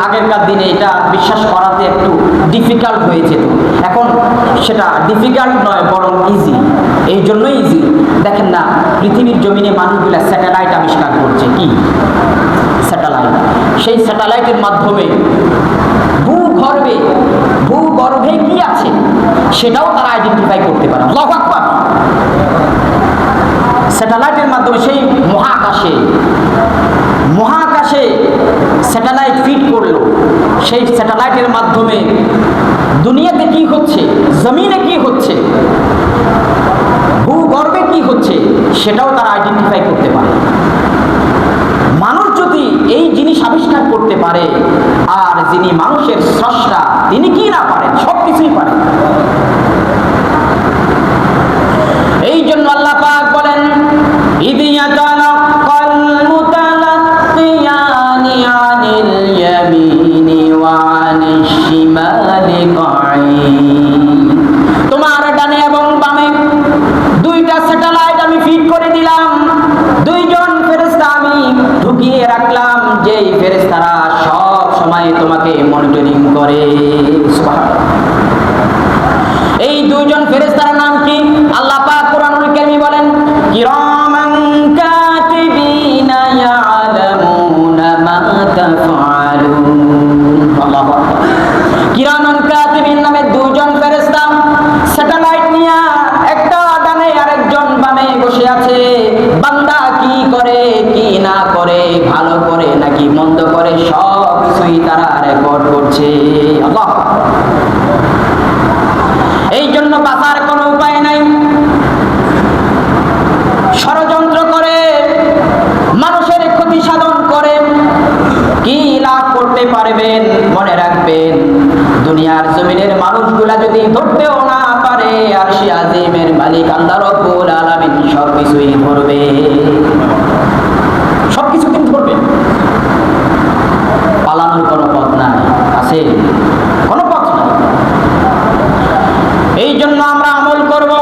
আগেরকার দিনে এটা বিশ্বাস করাতে একটু ডিফিকাল্ট হয়েছে, তো এখন সেটা ডিফিকাল্ট নয় বরং ইজি। এই জন্যই ইজি, দেখেন না পৃথিবীর জমিনে মানুষগুলা স্যাটেলাইট আবিষ্কার করছে। কি স্যাটেলাইট? সেই স্যাটেলাইটের মাধ্যমে ভূগর্ভে কি আছে সেটাও তারা আইডেন্টিফাই করতে পারে। আল্লাহু আকবার। স্যাটেলাইটের মাধ্যমে সেই মহাকাশে স্যাটেলাইট ফিট করলো, সেই স্যাটেলাইটের মাধ্যমে দুনিয়াতে কি হচ্ছে, জমিনে কি হচ্ছে, ভূগর্ভে কি হচ্ছে সেটাও তারা আইডেন্টিফাই করতে পারে। মানুষ যদি এই জিনিস আবিষ্কার করতে পারে, আর যিনি মানুষের স্রষ্টা তিনি কি না পারেন? সবকিছুই পারেন। এই জন্য আল্লাহ পাক বলেন, ইদিয়া তালাক্কাল মুতালাক্কিয়ানি আনিল ইয়ামিনি ওয়া আনিশ শিমালি কাঈদ। তোমার ডানে এবং বামে দুইটা স্যাটেলাইট আমি ফিট করে দিলাম, দুইজন ফেরেশতা আমি ঢুকিয়ে রাখলাম, যেই ফেরেশতারা সব সময় তোমাকে মনিটরিং করে। সুবহানাল্লাহ। এই দুইজন ফেরেশতার নাম কি? আল্লাহ পাক কোরআনুল কারীমে বলেন, কিরামান কাতিবিনা ইয়ালামুনা মা তাফআলুন। আল্লাহু আকবার। কিরামান কাতিবিন নামে দুইজন ফেরেশতা স্যাটেলাইট নিয়ে একটা ডানে আরেকজন বামে বসে আছে। বান্দা কি করে কি না করে, ভালো করে নাকি মন্দ করে, সব কিছুই তারা রেকর্ড করছে। আল্লাহ। এই জন্য বাঁচার কোনো উপায় নাই। ষড়যন্ত্র করে মানুষের ক্ষতি সাধন করে কি লাভ করতে পারবেন? মনে রাখবেন, দুনিয়ার জমিনের মানুষগুলা যদি ধরতেও না পারে, আরশে আজিমের মালিক আল্লাহ রাব্বুল আলামিন সবকিছুই ধরবে। সবকিছু কিন্তু ধরবেন, পালানোর কোনো পথ নাই। আছে? কোনো পথ নাই। এই জন্য আমরা আমল করব।